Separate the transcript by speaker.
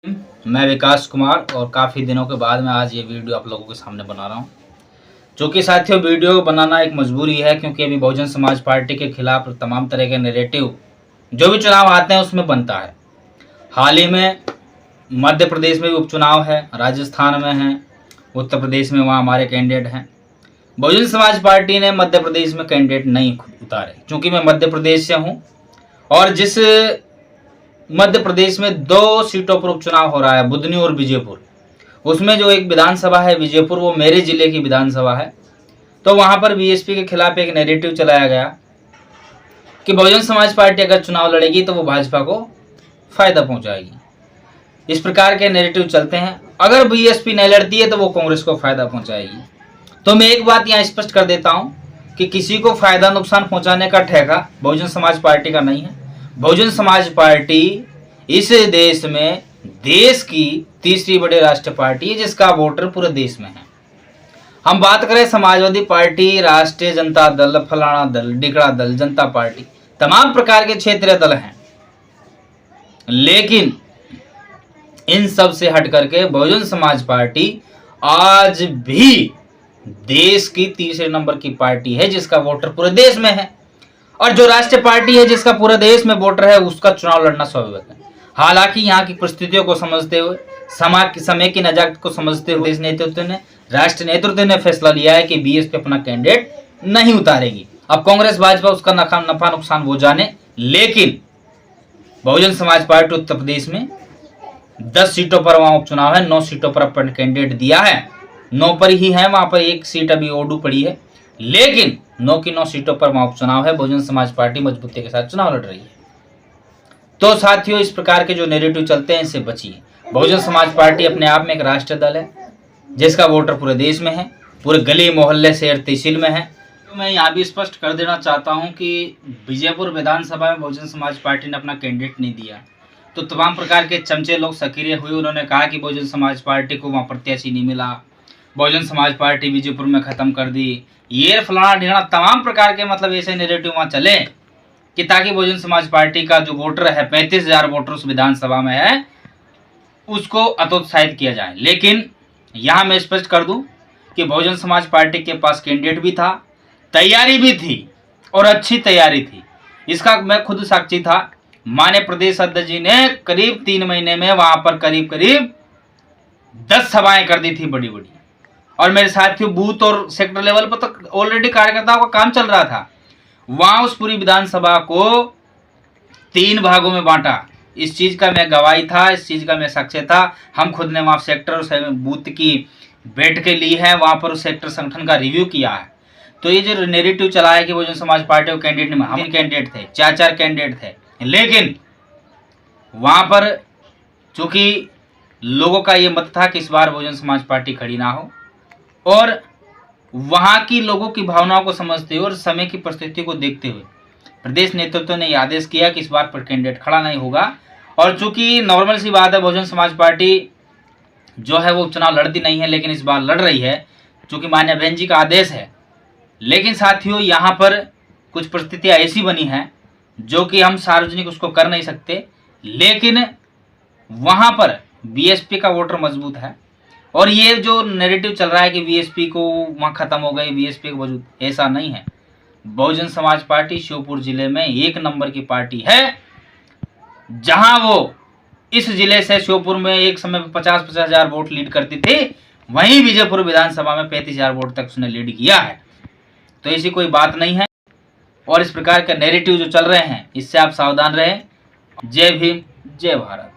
Speaker 1: मैं विकास कुमार और काफ़ी दिनों के बाद मैं आज ये वीडियो आप लोगों के सामने बना रहा हूँ। जो कि साथियों वीडियो बनाना एक मजबूरी है, क्योंकि अभी बहुजन समाज पार्टी के खिलाफ तमाम तरह के नैरेटिव जो भी चुनाव आते हैं उसमें बनता है। हाल ही में मध्य प्रदेश में भी उपचुनाव है, राजस्थान में है, उत्तर प्रदेश में वहाँ हमारे कैंडिडेट हैं। बहुजन समाज पार्टी ने मध्य प्रदेश में कैंडिडेट नहीं उतारे, क्योंकि मैं मध्य प्रदेश से हूँ और जिस मध्य प्रदेश में 2 सीटों पर उपचुनाव हो रहा है, बुधनी और विजयपुर, उसमें जो एक विधानसभा है विजयपुर, वो मेरे जिले की विधानसभा है। तो वहां पर बीएसपी के खिलाफ एक नैरेटिव चलाया गया कि बहुजन समाज पार्टी अगर चुनाव लड़ेगी तो वो भाजपा को फायदा पहुंचाएगी। इस प्रकार के नैरेटिव चलते हैं। अगर बीएसपी नहीं लड़ती है तो वो कांग्रेस को फायदा पहुंचाएगी। तो मैं एक बात यहाँ स्पष्ट कर देता हूँ कि किसी को फायदा नुकसान पहुंचाने का ठेका बहुजन समाज पार्टी का नहीं है। बहुजन समाज पार्टी इस देश में देश की तीसरी बड़ी राष्ट्रीय पार्टी है, जिसका वोटर पूरे देश में है। हम बात करें समाजवादी पार्टी, राष्ट्रीय जनता दल, फलाना दल, डिकड़ा दल, जनता पार्टी, तमाम प्रकार के क्षेत्रीय दल हैं, लेकिन इन सब से हट करके बहुजन समाज पार्टी आज भी देश की तीसरे नंबर की पार्टी है, जिसका वोटर पूरे देश में है। और जो राष्ट्रीय पार्टी है जिसका पूरे देश में वोटर है, उसका चुनाव लड़ना स्वाभाविक है। हालांकि यहाँ की परिस्थितियों को समझते हुए, समय की नजाकत को समझते हुए, देश नेतृत्व ने, राष्ट्रीय नेतृत्व ने फैसला लिया है कि बीएसपी अपना कैंडिडेट नहीं उतारेगी। अब कांग्रेस भाजपा उसका नफा नुकसान वो जाने, लेकिन बहुजन समाज पार्टी उत्तर प्रदेश में 10 सीटों पर वहां उपचुनाव है, 9 सीटों पर अपना कैंडिडेट दिया है, 9 पर ही है, वहां पर 1 सीट अभी ओडू पड़ी है, लेकिन 9 की 9 सीटों पर वहां उपचुनाव है। बहुजन समाज पार्टी मजबूती के साथ चुनाव लड़ रही है। तो साथियों, इस प्रकार के जो नैरेटिव चलते हैं इससे बचिए। बहुजन समाज पार्टी अपने आप में एक राष्ट्रीय दल है, जिसका वोटर पूरे देश में है, पूरे गली मोहल्ले शहर तहसील में है। तो मैं यहाँ भी स्पष्ट कर देना चाहता हूँ कि विजयपुर विधानसभा में बहुजन समाज पार्टी ने अपना कैंडिडेट नहीं दिया, तो तमाम प्रकार के चमचे लोग सक्रिय हुए। उन्होंने कहा कि बहुजन समाज पार्टी को वहाँ प्रत्याशी नहीं मिला, बहुजन समाज पार्टी विजयपुर में ख़त्म कर दी, ये फलाना ढिंगना, तमाम प्रकार के मतलब ऐसे नैरेटिव वहाँ चले कि ताकि बहुजन समाज पार्टी का जो वोटर है, 35,000 वोटर उस विधानसभा में है, उसको हतोत्साहित किया जाए। लेकिन यहाँ मैं स्पष्ट कर दूं कि बहुजन समाज पार्टी के पास कैंडिडेट भी था, तैयारी भी थी और अच्छी तैयारी थी। इसका मैं खुद साक्षी था। माननीय प्रदेश अध्यक्ष जी ने करीब 3 महीने में वहां पर करीब 10 सभाएं कर दी थी बड़ी बड़ी, और मेरे साथियों बूथ और सेक्टर लेवल पर तो ऑलरेडी कार्यकर्ताओं का काम चल रहा था। वहां उस पूरी विधानसभा को 3 भागों में बांटा। इस चीज का मैं गवाही था, इस चीज का मैं साक्षी था। हम खुद ने वहां सेक्टर और बूथ की बैठकें ली है, वहां पर उस सेक्टर संगठन का रिव्यू किया है। तो ये जो नैरेटिव चला है कि बहुजन समाज पार्टी को कैंडिडेट नहीं, 3 कैंडिडेट थे, 4 कैंडिडेट थे, लेकिन वहां पर चूंकि लोगों का ये मत था कि इस बार बहुजन समाज पार्टी खड़ी ना हो, और वहां की लोगों की भावनाओं को समझते हुए और समय की परिस्थिति को देखते हुए प्रदेश नेतृत्व ने यह आदेश किया कि इस बार पर कैंडिडेट खड़ा नहीं होगा। और चूंकि नॉर्मल सी बात है, बहुजन समाज पार्टी जो है वो चुनाव लड़ती नहीं है, लेकिन इस बार लड़ रही है चूंकि माननीय बहन जी का आदेश है। लेकिन साथियों, यहाँ पर कुछ परिस्थितियाँ ऐसी बनी हैं जो कि हम सार्वजनिक उसको कर नहीं सकते, लेकिन वहाँ पर बीएसपी का वोटर मजबूत है। और ये जो नैरेटिव चल रहा है कि बीएसपी को वहाँ ख़त्म हो गई, बीएसपी को मौजूद, ऐसा नहीं है। बहुजन समाज पार्टी श्योपुर जिले में 1 नंबर की पार्टी है, जहां वो इस जिले से श्योपुर में एक समय 50-50 हज़ार वोट लीड करती थी, वहीं विजयपुर विधानसभा में 35,000 वोट तक उसने लीड किया है। तो ऐसी कोई बात नहीं है। और इस प्रकार के नैरेटिव जो चल रहे हैं, इससे आप सावधान रहें। जय भीम, जय भारत।